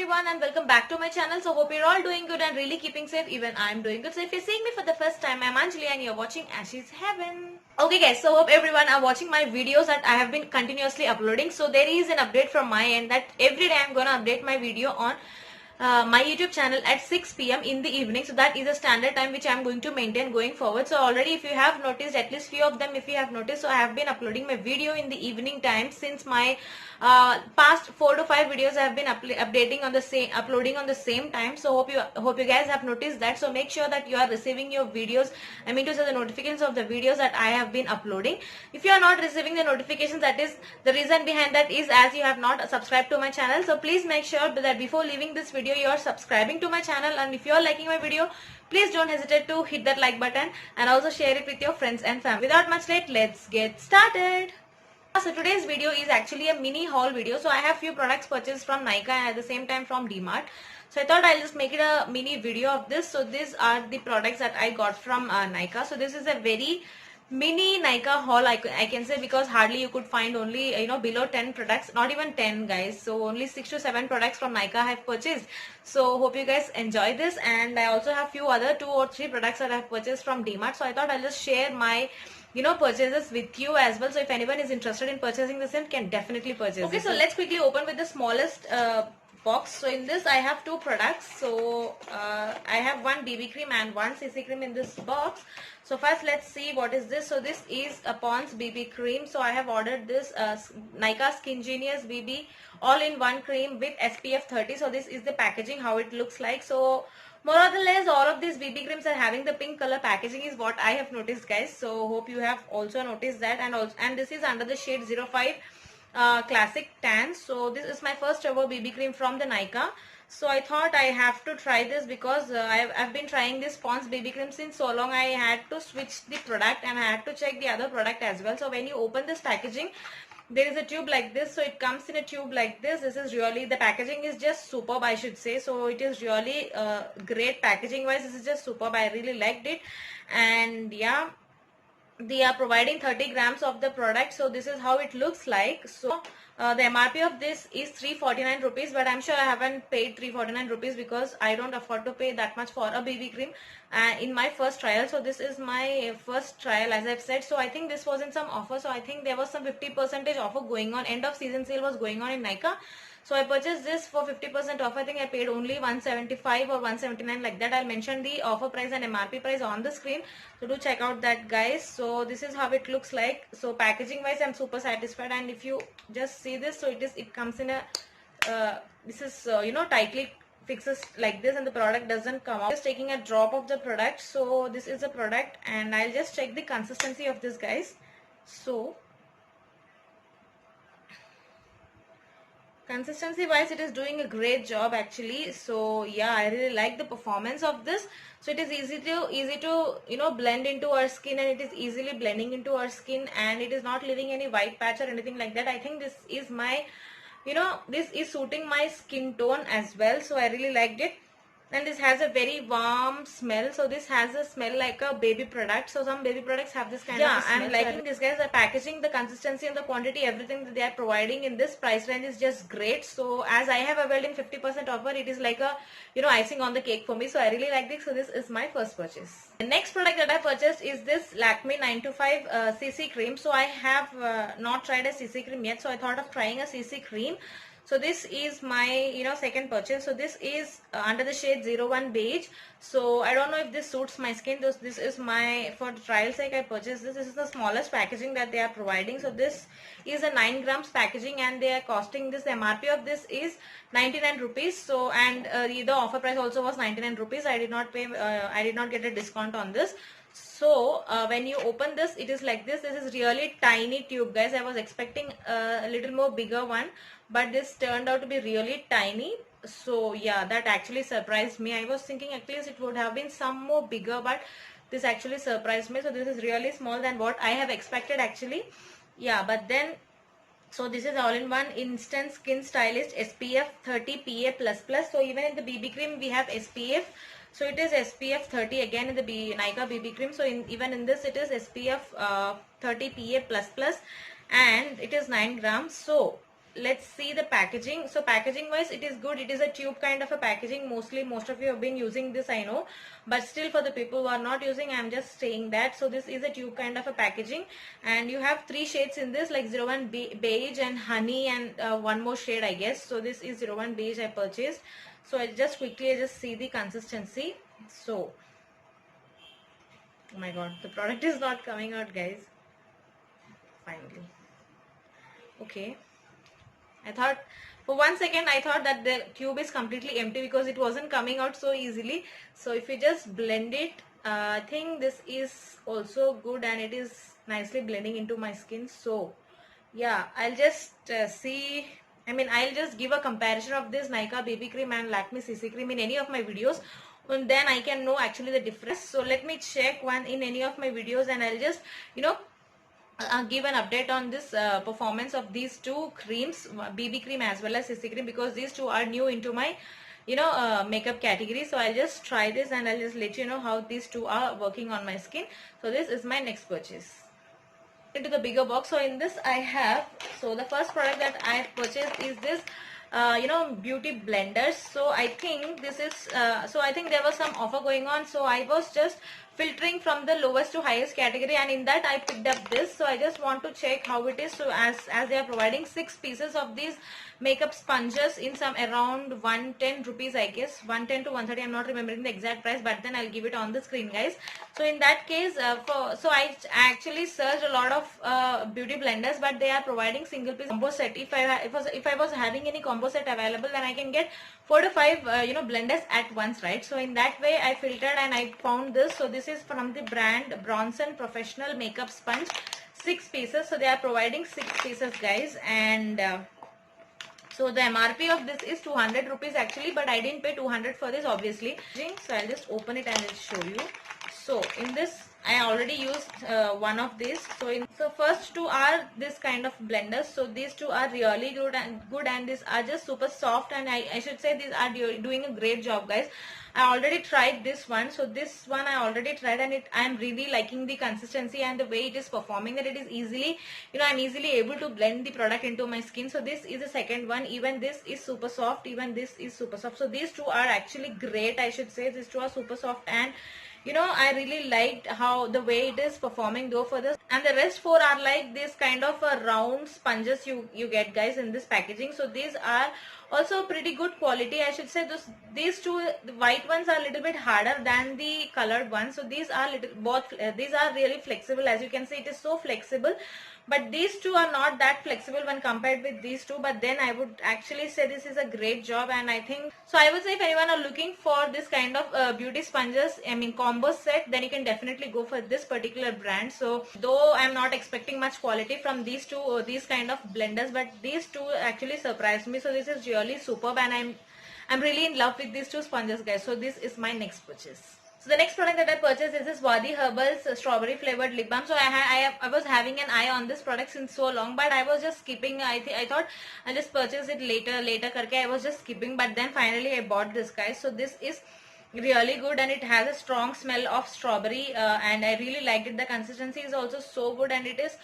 everyone and welcome back to my channel. So hope you're all doing good and really keeping safe. Even I'm doing good. So if you're seeing me for the first time, I'm Anjali and you're watching Ashi's Heaven. Okay guys, so hope everyone are watching my videos that I have been continuously uploading. So there is an update from my end that every day I'm gonna update my video on my YouTube channel at 6 p.m. in the evening. So that is a standard time which I am going to maintain going forward. So already if you have noticed, at least few of them if you have noticed, so I have been uploading my video in the evening time since my past 4 to 5 videos I have been updating on the same, uploading on the same time. So hope you guys have noticed that. So make sure that you are receiving your videos, I mean to say the notifications of the videos that I have been uploading. If you are not receiving the notifications, that is the reason behind that is as you have not subscribed to my channel. So please make sure that before leaving this video you are subscribing to my channel, and if you are liking my video, please don't hesitate to hit that like button and also share it with your friends and family. Without much late, let's get started. So today's video is actually a mini haul video. So I have few products purchased from Nykaa and at the same time from DMart. So I thought I'll just make it a mini video of this. So these are the products that I got from Nykaa. So this is a very mini Nykaa haul I can say, because hardly you could find only below 10 products, not even 10 guys. So only 6 to 7 products from Nykaa I have purchased. So hope you guys enjoy this, and I also have few other 2 or 3 products that I have purchased from DMart. So I thought I'll just share my purchases with you as well. So if anyone is interested in purchasing this, can definitely purchase. Okay, so let's quickly open with the smallest box. So in this I have 2 products. So I have one BB cream and one CC cream in this box. So first let's see what is this. So this is a Pond's BB cream. So I have ordered this Nykaa Skin Genius BB all-in-one cream with SPF 30. So this is the packaging, how it looks like. So more or less all of these BB creams are having the pink color packaging is what I have noticed guys. So hope you have also noticed that. And this is under the shade 05 Classic Tan. So this is my first ever BB cream from the Nykaa. So I thought I have to try this because I've been trying this Pond's BB cream since so long. I had to switch the product and I had to check the other product as well. So when you open this packaging, there is a tube like this. So it comes in a tube like this. This is really, the packaging is just superb I should say. So it is really great packaging wise. This is just superb. I really liked it. And yeah, they are providing 30 grams of the product. So this is how it looks like. So the MRP of this is 349 rupees, but I'm sure I haven't paid 349 rupees because I don't afford to pay that much for a BB cream in my first trial. So this is my first trial as I've said. So I think this was in some offer. So I think there was some 50% offer going on. End of season sale was going on in Nykaa. So I purchased this for 50% off. I think I paid only 175 or 179 like that. I'll mention the offer price and MRP price on the screen. So do check out that guys. So this is how it looks like. So packaging wise I'm super satisfied, and if you just see this, so it comes in a this is tightly fixes like this and the product doesn't come out. Just taking a drop of the product. So this is the product and I'll just check the consistency of this guys. So consistency wise it is doing a great job actually. So yeah, I really like the performance of this. So it is easy to blend into our skin, and it is easily blending into our skin, and it is not leaving any white patch or anything like that. I think this is my this is suiting my skin tone as well. So I really liked it. And this has a very warm smell. So this has a smell like a baby product. So some baby products have this kind of smell. I'm liking this guys. The packaging, the consistency and the quantity, everything that they are providing in this price range is just great. So as I have availed in 50% offer, it is like a icing on the cake for me. So I really like this. So this is my first purchase. The next product that I purchased is this Lakme 925 CC cream. So I have not tried a CC cream yet. So I thought of trying a CC cream. So this is my second purchase. So this is under the shade 01 beige. So I don't know if this suits my skin. This is my, for trial sake I purchased this. This is the smallest packaging that they are providing. So this is a 9 grams packaging and they are costing this, the MRP of this is 99 rupees. So and the offer price also was 99 rupees. I did not pay, I did not get a discount on this. So when you open this, it is like this. This is really tiny tube guys. I was expecting a little more bigger one, but this turned out to be really tiny. So yeah, that actually surprised me. I was thinking at least it would have been some more bigger, but this actually surprised me. So this is really small than what I have expected actually. Yeah, but then so this is all-in-one instant skin stylist SPF 30 PA++. So even in the BB cream we have SPF. So it is SPF 30 again in the Nykaa BB cream. So even in this it is SPF 30 PA++, and it is 9 grams. So let's see the packaging. So packaging wise, it is good. It is a tube kind of a packaging. Mostly most of you have been using this, I know, but still for the people who are not using, I'm just saying that. So this is a tube kind of a packaging, and you have 3 shades in this, like 01 beige and honey, and one more shade, I guess. So this is 01 beige I purchased. So I just see the consistency. So oh my god, the product is not coming out, guys. Finally. Okay, I thought for one second I thought that the tube is completely empty because it wasn't coming out so easily. So if you just blend it, I think this is also good, and it is nicely blending into my skin. So yeah, I'll just I'll just give a comparison of this Nykaa BB cream and Lakme CC cream in any of my videos, and then I can know actually the difference. So let me check one in any of my videos, and I'll just give an update on this performance of these two creams, BB cream as well as CC cream, because these two are new into my makeup category. So I'll just try this and I'll just let you know how these two are working on my skin. So this is my next purchase into the bigger box. So in this I have, so the first product that I have purchased is this beauty blenders. So I think this is so I think there was some offer going on, so I was just filtering from the lowest to highest category, and in that I picked up this. So I just want to check how it is. So as they are providing 6 pieces of these makeup sponges in some around 110 rupees, I guess 110 to 130, I'm not remembering the exact price, but then I'll give it on the screen, guys. So in that case, so I actually searched a lot of beauty blenders, but they are providing single piece combo set. If I was having any combo set available, then I can get 4 to 5 blenders at once, right? So in that way I filtered and I found this. So this is from the brand Bronson Professional Makeup Sponge, 6 pieces. So they are providing 6 pieces, guys, and so the MRP of this is 200 rupees actually, but I didn't pay 200 for this, obviously. So I'll just open it and I'll show you. So in this I already used one of these. So first two are this kind of blenders. So these two are really good, and these are just super soft, and I should say these are doing a great job, guys. I already tried this one. So this one I already tried, and I am really liking the consistency and the way it is performing, that it is easily, I'm easily able to blend the product into my skin. So this is the second one. Even this is super soft, even this is super soft. So these two are actually great, I should say. These two are super soft, and I really liked how the way it is performing though for this. And the rest 4 are like this kind of round sponges you get, guys, in this packaging. So these are also pretty good quality, I should say. These two, the white ones, are a little bit harder than the colored ones. So these are these are really flexible. As you can see, it is so flexible. But these two are not that flexible when compared with these two. But then I would actually say this is a great job, and I think so. I would say if anyone are looking for this kind of beauty sponges, combo set, then you can definitely go for this particular brand. So though I'm not expecting much quality from these two these kind of blenders, but these two actually surprised me. So this is really superb, and I'm really in love with these two sponges, guys. So this is my next purchase. So the next product that I purchased is this Wadi Herbals strawberry flavored lip balm. So I was having an eye on this product since so long, but I was just skipping. I thought I'll just purchase it later karke. I was just skipping, but then finally I bought this, guys. So this is really good, and it has a strong smell of strawberry, and I really liked it. The consistency is also so good, and it is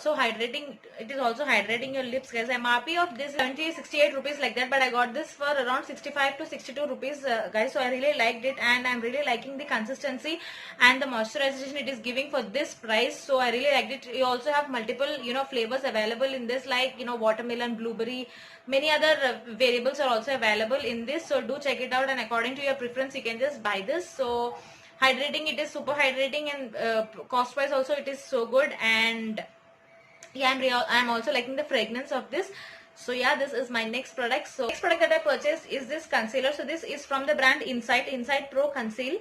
so hydrating. It is also hydrating your lips, guys. MRP of this is 68 rupees like that, but I got this for around 65 to 62 rupees, guys. So I really liked it, and I'm really liking the consistency and the moisturization it is giving for this price. So I really liked it. You also have multiple flavors available in this, like watermelon, blueberry, many other variables are also available in this. So do check it out, and according to your preference you can just buy this. So hydrating, it is super hydrating, and cost wise also it is so good, and yeah, I'm also liking the fragrance of this. So yeah, this is my next product. So next product that I purchased is this concealer. So this is from the brand Insight Pro Conceal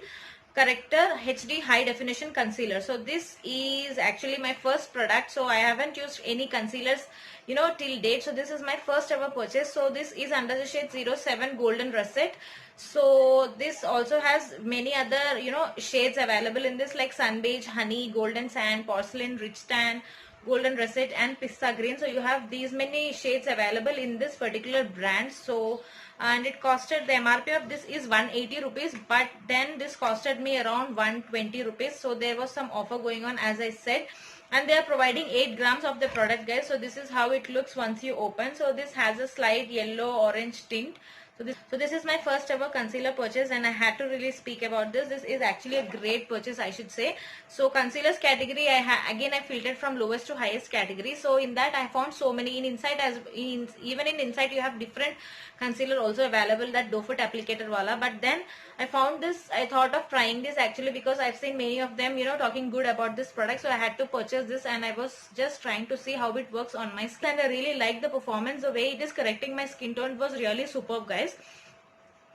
Corrector HD High Definition Concealer. So this is actually my first product. So I haven't used any concealers till date. So this is my first ever purchase. So this is under the shade 07 Golden Russet. So this also has many other shades available in this, like Sun Beige, Honey, Golden Sand, Porcelain, Rich Tan, Golden Russet, and Pista Green. So you have these many shades available in this particular brand. So and it costed, the MRP of this is 180 rupees, but then this costed me around 120 rupees. So there was some offer going on, as I said, and they are providing 8 grams of the product, guys. So this is how it looks once you open. So this has a slight yellow orange tint. So this is my first ever concealer purchase, and I had to really speak about this. This is actually a great purchase, I should say. So concealers category, again I filtered from lowest to highest category. So in that I found so many. Even in Insight you have different concealer also available, that doe foot applicator wala. But then I found this, I thought of trying this actually because I've seen many of them, talking good about this product. So I had to purchase this, and I was just trying to see how it works on my skin. And I really like the performance. The way it is correcting my skin tone was really superb, guys.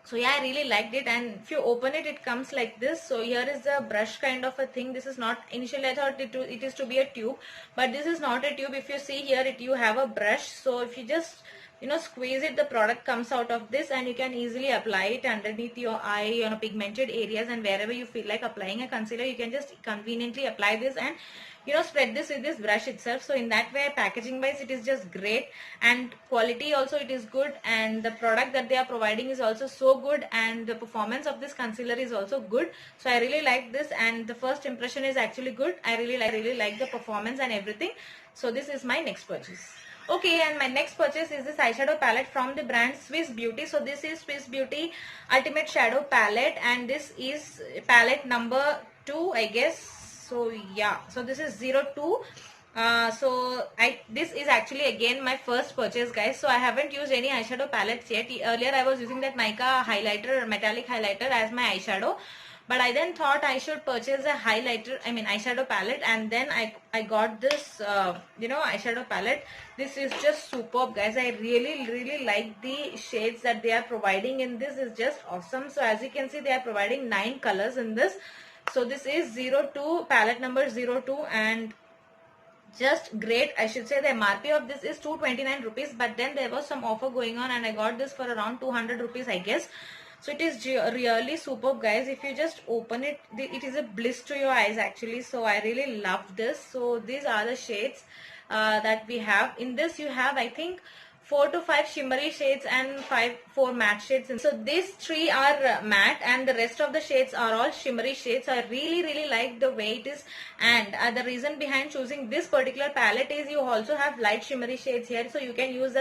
So yeah, I really liked it. And if you open it, it comes like this. So here is the brush kind of a thing. This is not, initially I thought it is to be a tube, but this is not a tube. If you see here, you have a brush. So if you just squeeze it, the product comes out of this, and you can easily apply it underneath your eye, pigmented areas, and wherever you feel like applying a concealer, you can just conveniently apply this and spread this with this brush itself. So in that way, packaging wise, it is just great, and quality also it is good, and the product that they are providing is also so good, and the performance of this concealer is also good. So I really like this, and the first impression is actually good. I really like the performance and everything. So this is my next purchase. Okay, and my next purchase is this eyeshadow palette from the brand Swiss Beauty. So this is Swiss Beauty Ultimate Shadow Palette, and this is palette number 2, I guess. So yeah, so this is 02. This is actually again my first purchase, guys. So I haven't used any eyeshadow palettes yet. Earlier I was using that Nykaa highlighter, metallic highlighter as my eyeshadow. But I then thought I should purchase a eyeshadow palette, and then I got this eyeshadow palette. This is just superb, guys. I really like the shades that they are providing in this. Is just awesome. So as you can see, they are providing 9 colors in this. So this is 02, palette number 02, and just great. I should say the MRP of this is 229 rupees, but then there was some offer going on, and I got this for around 200 rupees, I guess. So it is really superb, guys. If you just open it, it is a bliss to your eyes actually. So I really love this. So these are the shades that we have. In this you have, I think, 4 to 5 shimmery shades and 4 matte shades. And so these 3 are matte, and the rest of the shades are all shimmery shades. So I really like the way it is, and the reason behind choosing this particular palette is you also have light shimmery shades here, so you can use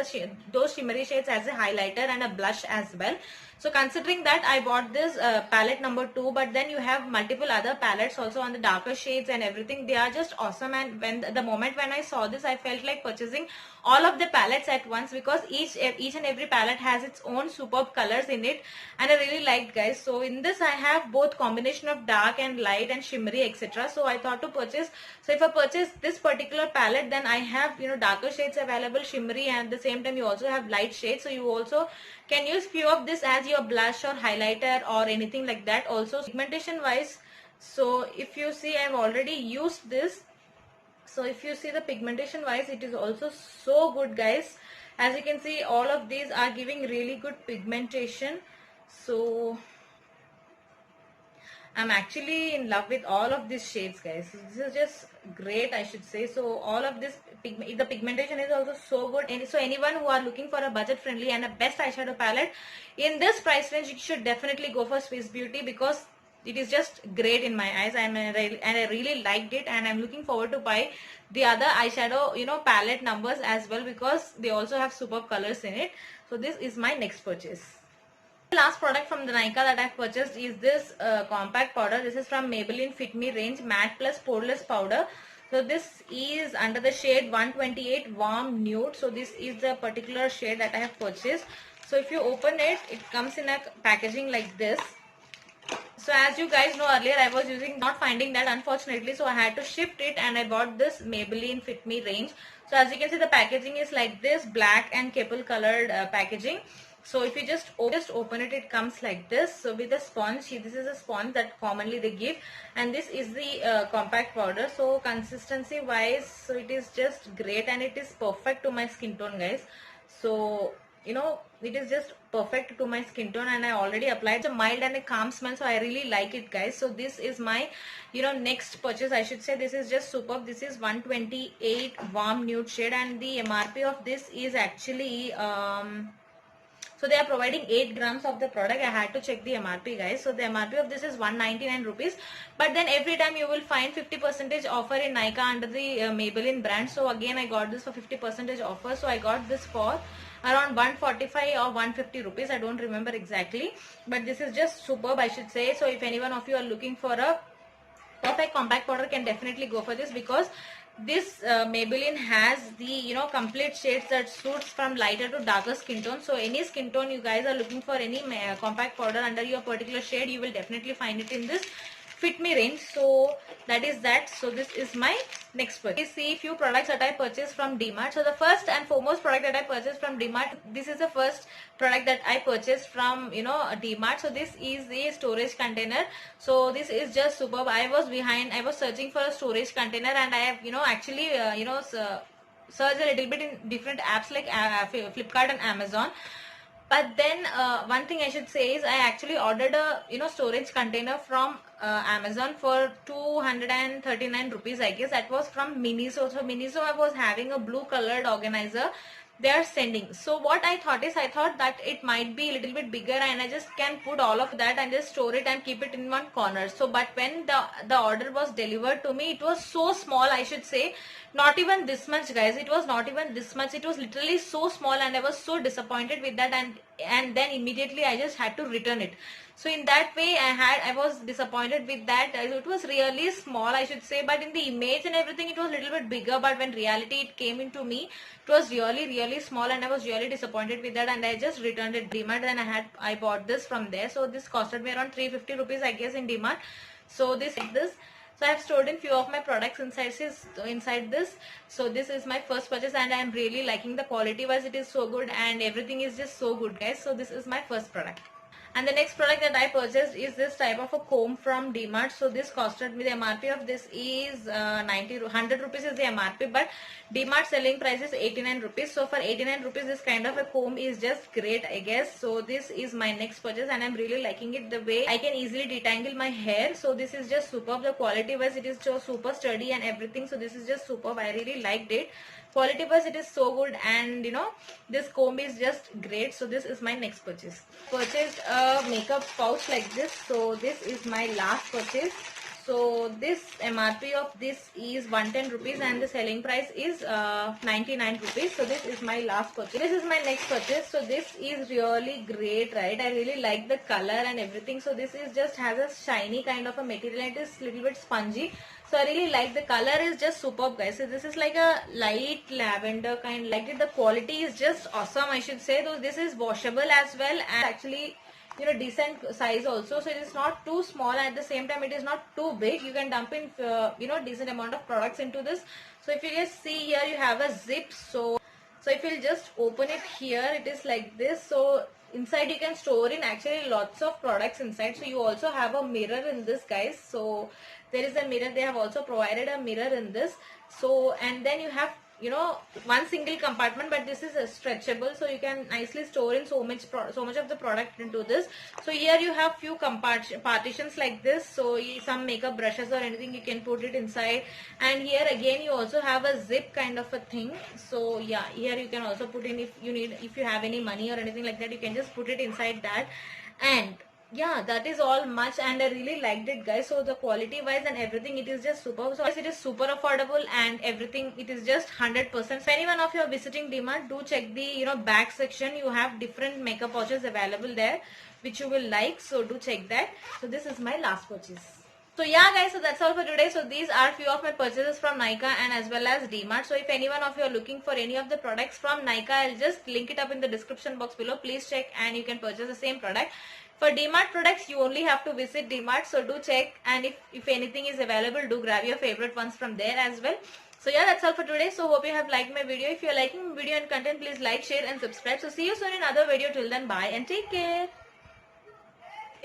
those shimmery shades as a highlighter and a blush as well. So considering that, I bought this palette number 2, but then you have multiple other palettes also on the darker shades and everything. They are just awesome, and the moment when I saw this, I felt like purchasing all of the palettes at once, because each and every palette has its own superb colors in it, and I really liked, guys. So in this I have both combination of dark and light and shimmery, etc. So I thought to purchase. So if I purchase this particular palette, then I have darker shades available, shimmery, and at the same time you also have light shades. So you also can use few of this as your blush or highlighter or anything like that. Also pigmentation wise, so if you see, I've already used this. So if you see the pigmentation wise, it is also so good, guys. As you can see, all of these are giving really good pigmentation. So I'm actually in love with all of these shades, guys. This is just great, I should say. So all of this, the pigmentation is also so good. And so anyone who are looking for a budget friendly and a best eyeshadow palette in this price range, you should definitely go for Swiss Beauty, because it is just great in my eyes, and I really liked it, and I'm looking forward to buy the other eyeshadow palette numbers as well, because they also have superb colors in it. So this is my next purchase. The last product from the Nykaa that I've purchased is this compact powder. This is from Maybelline Fit Me range, matte plus poreless powder. So this is under the shade 128 warm nude. So this is the particular shade that I have purchased. So if you open it, it comes in a packaging like this. So as you guys know, earlier I was not finding that, unfortunately, so I had to shift it, and I bought this Maybelline Fit Me range. So as you can see, the packaging is like this, black and capel colored packaging. So if you just open it, it comes like this. So with a sponge, this is a sponge that commonly they give, and this is the compact powder. So consistency wise, so it is just great, and it is perfect to my skin tone, guys. So it is just perfect to my skin tone, and I already applied. It's a mild and a calm smell, so I really like it, guys. So this is my next purchase, I should say. This is just superb. This is 128 warm nude shade, and the MRP of this is actually So they are providing 8 grams of the product. I had to check the MRP, guys. So the MRP of this is 199 rupees. But then every time you will find 50% offer in Nykaa under the Maybelline brand. So again I got this for 50% offer. So I got this for around 145 or 150 rupees. I don't remember exactly. But this is just superb, I should say. So if anyone of you are looking for a perfect compact powder, can definitely go for this, because this Maybelline has the complete shades that suits from lighter to darker skin tone. So any skin tone you guys are looking for, any compact powder under your particular shade, you will definitely find it in this Fit Me range. So that is that. So this is my next purchase. We see few products that I purchased from DMart. So the first and foremost product that I purchased from DMart, this is the first product that I purchased from DMart. So this is a storage container. So this is just superb. I was searching for a storage container, and I have actually searched a little bit in different apps like Flipkart and Amazon. But then one thing I should say is I actually ordered a storage container from Amazon for 239 rupees, I guess. That was from Miniso. So Miniso was having a blue colored organizer they are sending. So what I thought that it might be a little bit bigger, and I just can put all of that and just store it and keep it in one corner. So but when the order was delivered to me, it was so small, I should say. Not even this much, guys. It was not even this much. It was literally so small, and I was so disappointed with that, and then immediately I just had to return it. So in that way I was disappointed with that. It was really small, I should say, but in the image and everything it was a little bit bigger, but when reality it came into me, it was really small, and I was really disappointed with that, and I just returned it DMart. Then I bought this from there. So this costed me around 350 rupees, I guess, in DMart. So this. So I have stored in few of my products inside this. So this is my first purchase, and I am really liking the quality wise. It is so good, and everything is just so good, guys. So this is my first product. And the next product that I purchased is this type of a comb from DMart. So this costed me, the MRP of this is 100 rupees is the MRP, but DMart selling price is 89 rupees. So for 89 rupees, this kind of a comb is just great, I guess. So this is my next purchase, and I'm really liking it, the way I can easily detangle my hair. So this is just superb. The quality wise, it is so super sturdy and everything. So this is just superb. I really liked it. Quality wise, it is so good, and this comb is just great. So this is my next purchase. Purchased a makeup pouch like this. So this is my last purchase. So this MRP of this is 110 rupees, and the selling price is 99 rupees. So this is my last purchase. This is my next purchase. So this is really great, right? I really like the color and everything. So this is just has a shiny kind of a material. It is little bit spongy. So I really like the color, is just superb, guys. So this is like a light lavender kind. Like it, the quality is just awesome, I should say. Though this is washable as well, and actually decent size also. So it is not too small, and at the same time it is not too big. You can dump in decent amount of products into this. So if you guys see here, you have a zip. So if you'll just open it here, it is like this. So inside you can store in actually lots of products inside. So you also have a mirror in this, guys. So there is a mirror. They have also provided a mirror in this. So and then you have one single compartment, but this is stretchable, so you can nicely store in so much of the product into this. So here you have few partitions like this. So some makeup brushes or anything you can put it inside, and here again you also have a zip kind of a thing. So yeah, here you can also put in if you have any money or anything like that, you can just put it inside that. And yeah, that is all much, and I really liked it, guys. So the quality wise and everything, it is just superb. So it is super affordable, and everything, it is just 100%. So if anyone of you are visiting DMart, do check the back section. You have different makeup pouches available there, which you will like. So do check that. So this is my last purchase. So yeah, guys, so that's all for today. So these are few of my purchases from Nykaa and as well as DMart. So if anyone of you are looking for any of the products from Nykaa, I'll just link it up in the description box below. Please check, and you can purchase the same product. For DMart products, you only have to visit DMart. So do check, and if anything is available, do grab your favorite ones from there as well. So yeah, that's all for today. So hope you have liked my video. If you are liking my video and content, please like, share and subscribe. So see you soon in another video. Till then, bye and take care.